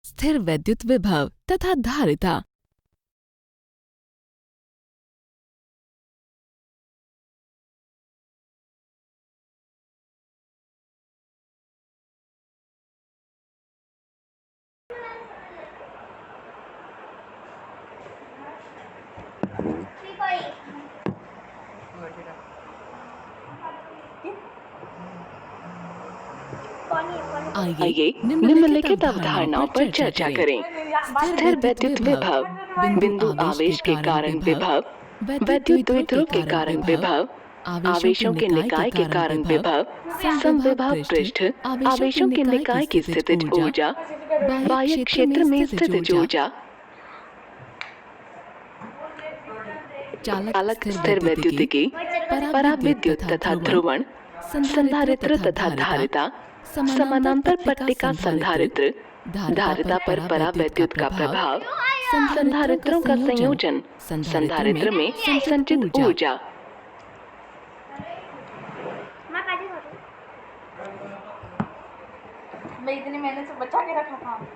स्थिर वैद्युत विभव तथा धारिता। आइए निम्नलिखित अवधारणाओं पर चर्चा करें। स्थिर वैद्युत विभव, बिंदु आवेश के कारण विभव, वैद्युत द्विध्रुव के कारण विभव, आवेशों के निकाय के कारण विभव, समविभव पृष्ठ, आवेशों के निकाय की स्थितिज ऊर्जा, बाह्य क्षेत्र में स्थितिज ऊर्जा, चालक स्थिर वैद्युतिकी, पराविद्युत तथा ध्रुवण, संधारित्र तथा धारिता, समानांतर पट्टिका संधारित्र, धारिता पर परावैद्युत का प्रभाव, संधारित्रों का संयोजन, संधारित्र में संचित ऊर्जा। मैं इतनी मेहनत से बचा के रखा था।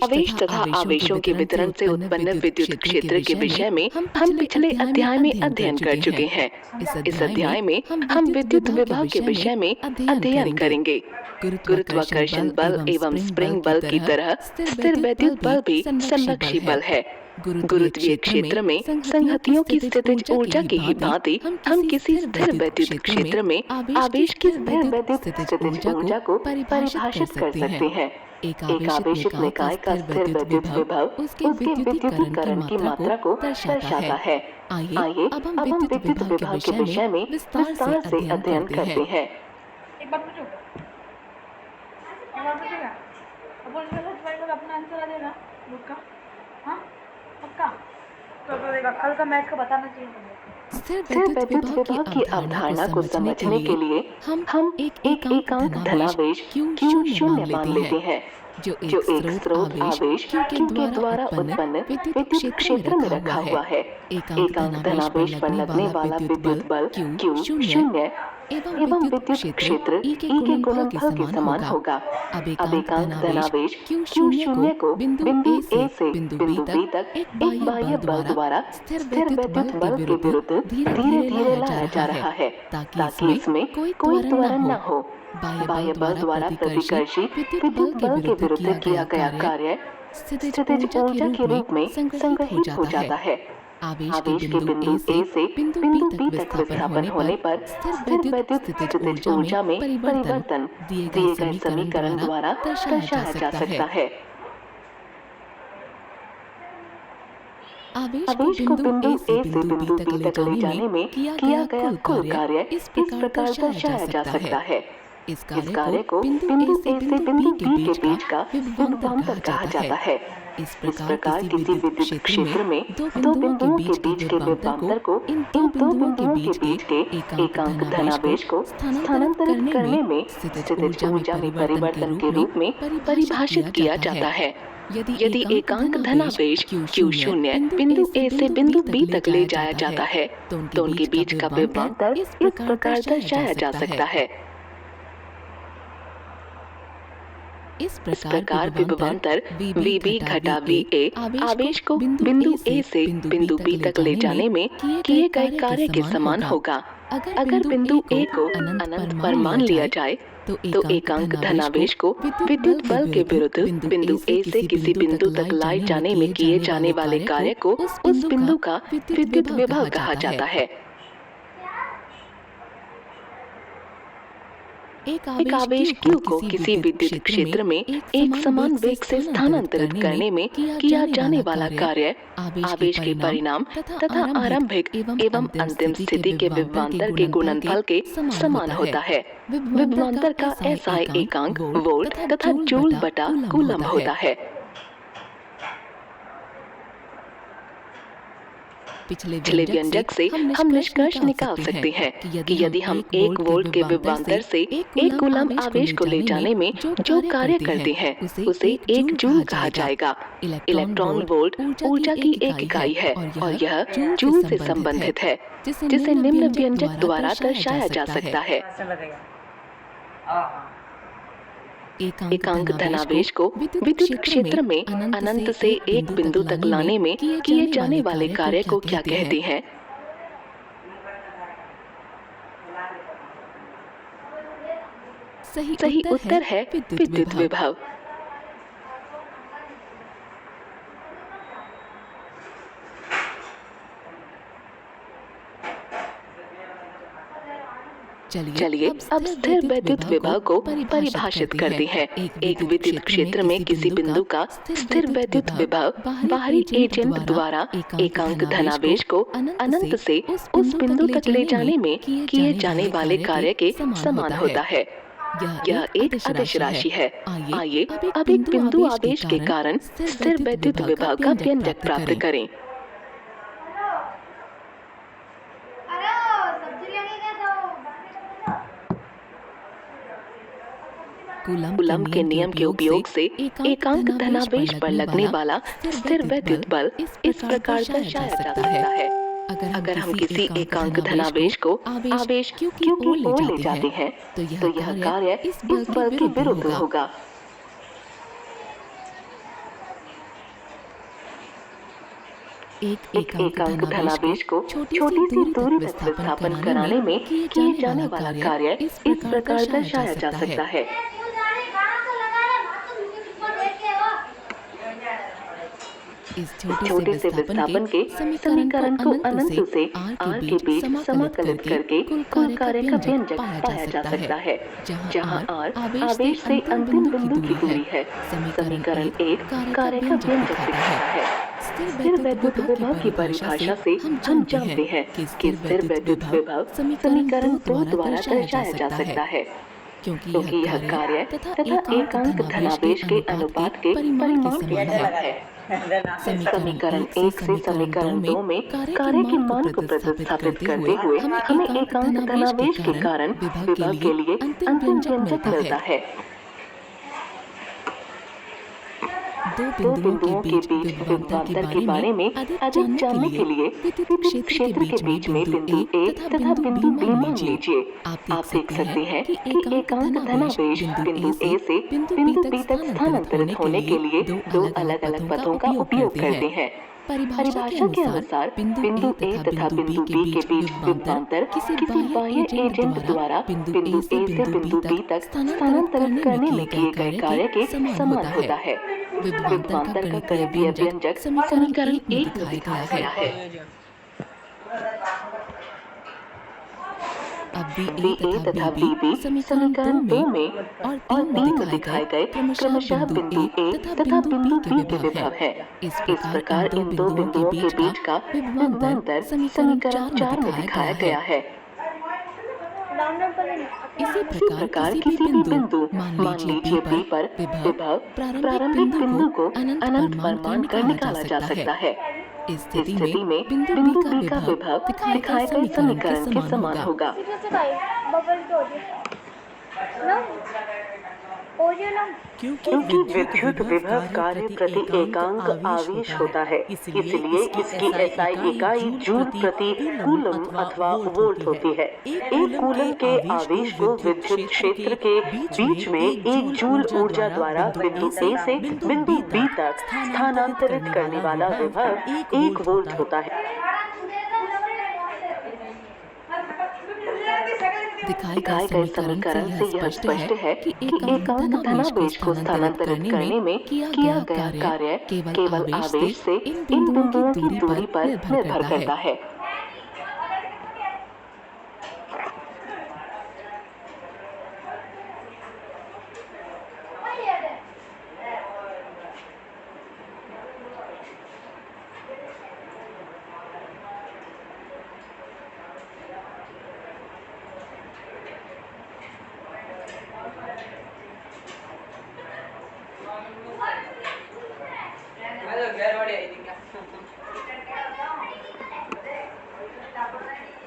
आवेश तथा आवेशों के वितरण से उत्पन्न विद्युत क्षेत्र के विषय में हम पिछले अध्याय में अध्ययन कर चुके हैं। इस अध्याय में हम विद्युत विभव के विषय में अध्ययन करेंगे। गुरुत्वाकर्षण बल एवं स्प्रिंग बल की तरह स्थिर वैद्युत बल भी संरक्षी बल है। गुरुत्वीय क्षेत्र में संहतियों की स्थितिज ऊर्जा की ही भांति हम किसी स्थिर वैद्युत क्षेत्र में आवेश की स्थिर वैद्युत स्थितिज ऊर्जा को परिभाषित कर सकते हैं। एक आवेशित निकाय का स्थिर वैद्युत विभव उसके विद्युतीकरण की मात्रा को दर्शाता है। आइए अब हम विद्युत विभव के विषय में विस्तार से अध्ययन करते हैं। एक बात पूछूं? पूछेगा? अपना आंसर आ देना बुक का। हाँ पक्का? तो देगा कल का मैथ का बताना चाहिए मुझे। स्थिर वैद्युत विभव की अवधारणा को समझने के लिए हम एक एकांक धनावेश Q0 मान लेते हैं, जो एक स्रोत आवेश Q के द्वारा उत्पन्न विद्युत क्षेत्र में रखा हुआ है। एकांक धनावेश पर लगने वाला विद्युत बल Q0 एवं विद्युत क्षेत्र E के गुणनफल के समान होगा। अब एकांक धनावेश Q0 को बिंदु A से बिंदु B तक एक बाह्य बल द्वारा स्थिर वैद्युत बल के विरुद्ध धीरे-धीरे लाया जा रहा है, ताकि इसमें कोई त्वरण न हो। बाह्य बल द्वारा प्रतिकर्षी विद्युत बल के विरुद्ध किया गया कार्य स्थितिज ऊर्जा के रूप में संग्रहित हो जाता है। आवेश के बिंदु A से बिंदु B तक विस्थापन होने पर स्थिर वैद्युत स्थितिज ऊर्जा में परिवर्तन दिए गए समीकरण द्वारा दर्शाया जा सकता है। आवेश को बिंदु A से बिंदु B तक ले जाने में किया गया कुल कार्य इस प्रकार दर्शाया जा सकता है। इस कार्य को बिंदु A से बिंदु B के बीच का विभवांतर कहा जाता है। इस प्रकार किसी विद्युत क्षेत्र में दो बिंदुओं के बीच के विभवांतर को इन दो बिंदुओं के बीच के एकांक धनावेश को स्थानांतरित करने में स्थितिज ऊर्जा में परिवर्तन के रूप में परिभाषित किया जाता है। यदि एकांक धनावेश Q0 बिंदु A से बिंदु B तक ले जाया जाता है, तो उनके बीच का विभवांतर इस प्रकार दर्शाया जा सकता है। इस प्रकार विभवांतर VB घटा VA आवेश को बिंदु A से बिंदु B तक ले जाने में किए गए कार्य के समान होगा। अगर बिंदु A को अनंत पर मान लिया जाए, तो एकांक धनावेश को विद्युत बल के विरुद्ध बिंदु A से किसी बिंदु तक लाए जाने में किए जाने वाले कार्य को उस बिंदु का विद्युत विभव कहा जाता है। एक आवेश Q को किसी विद्युत क्षेत्र में एक समान वेग से स्थानांतरित करने में किया जाने वाला कार्य आवेश के परिणाम तथा आरंभिक एवं अंतिम स्थिति के विभवांतर के गुणनफल के समान होता है। विभवांतर का SI एकांक वोल्ट तथा जूल बटा कूलम होता है। पिछले व्यंजक से हम निष्कर्ष निकाल सकते हैं कि यदि हम 1 वोल्ट के विभवांतर से 1 कूलम आवेश को ले जाने में जो कार्य करते हैं उसे 1 जूल कहा जाएगा। इलेक्ट्रॉन वोल्ट ऊर्जा की एक इकाई है और यह जूल से संबंधित है, जिसे निम्न व्यंजक द्वारा दर्शाया जा सकता है। एकांक धनावेश को विद्युत क्षेत्र में अनंत से एक बिंदु तक लाने में किए जाने वाले कार्य को क्या कहते हैं? सही उत्तर है विद्युत विभव। चलिए अब स्थिर विद्युत विभव को परिभाषित करते हैं। एक विद्युत क्षेत्र में किसी बिंदु का स्थिर विद्युत विभव बाहरी एजेंट द्वारा एकांक धनावेश को अनंत से उस बिंदु तक ले जाने में किए जाने वाले कार्य के समान होता है। यह एक अदिश राशि है। आइए अब एक बिंदु आवेश के कारण स्थिर विद्युत विभव का व्यंजक प्राप्त करें। कूलम के नियम के उपयोग से एकांक धनावेश पर लगने वाला स्थिर विद्युत बल इस प्रकार दर्शाया जा सकता है। अगर हम किसी एकांक धनावेश को आवेश Q की ओर ले जाते हैं तो यह कार्य इस बल के विरुद्ध होगा। एक एकांक धनावेश को छोटी सी दूरी तक विस्थापन कराने में किए जाने वाला कार्य इस प्रकार दर्शाया जा सकता है। इस छोटे से विस्थापन के समीकरण को अनंत से r के बीच समाकलित करके कुल कार्य का व्यंजक पाया जा सकता है, जहां r आवेश से अंतिम बिंदु की दूरी है। समीकरण 1 कार्य का व्यंजक दिखाता है। स्थिर विद्युत विभव की परिभाषा से हम जानते हैं कि स्थिर विद्युत विभव समीकरण 2 द्वारा दर्शाया जा सकता है, क्योंकि यह कार्य तथा एकांक धनावेश के अनुपात के परिमाण के समान है। समीकरण 1 से समीकरण 2 में कार्य के मान को प्रतिस्थापित करते हुए हमें एकांक धनावेश के कारण विभव के लिए अंतिम व्यंजक मिलता है। दो बिंदुओं के बीच विभवांतर के बारे में अधिक जानने के लिए विद्युत क्षेत्र के बीच में बिंदु A तथा बिंदु B मान लीजिए। आप देख सकते हैं कि एकांक धनावेश बिंदु A से बिंदु B तक स्थानांतरित होने के लिए दो अलग-अलग पथों का उपयोग करते हैं। परिभाषा के अनुसार बिंदु A तथा बिंदु B के बीच विभवांतर किसी बाह्य एजेंट द्वारा बिंदु A से बिंदु B तक स्थानांतरित करने में किए गए कार्य के समान होता है। विभवांतर का करीबी व्यंजक समीकरण 1 में दिखाया गया है। अब VA तथा VB समीकरण 2 में और 3 में दिखाए गए क्रमशः बिंदु A तथा बिंदु B के विभव है। इस प्रकार इन दो बिंदुओं के बीच का विभवांतर समीकरण 4 में दिखाया गया है। इसी प्रकार किसी भी बिंदु मान लीजिए B पर विभव प्रारंभिक बिंदु को अनंत पर मानकर निकाला जा सकता है। इस स्थिति में बिंदु B का विभव दिखाए गए समीकरण के समान होगा। क्योंकि विद्युत विभव कार्य प्रति एकांक आवेश होता है, इसलिए इसकी SI इकाई जूल प्रति कूलम अथवा वोल्ट होती है। एक कूलम के आवेश को विद्युत क्षेत्र के बीच में 1 जूल ऊर्जा द्वारा बिंदु A से बिंदु B तक स्थानांतरित करने वाला विभव 1 वोल्ट होता है। दिखाए गए समीकरण से यह स्पष्ट है कि एकांक धनावेश को स्थानांतरित करने में किया गया कार्य केवल आवेश से इन बिंदुओं की दूरी पर निर्भर करता है।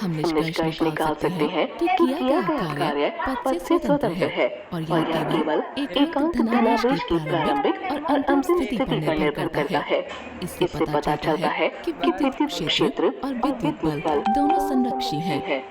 हम निष्कर्ष निकाल सकते हैं कि किया गया कार्य पद से स्वतंत्र है और यह केवल एकांक धनावेश की प्रारंभिक और अंतिम स्थिति पर निर्भर करता है। इससे पता चलता है कि विद्युत क्षेत्र और विद्युत बल दोनों संरक्षी हैं।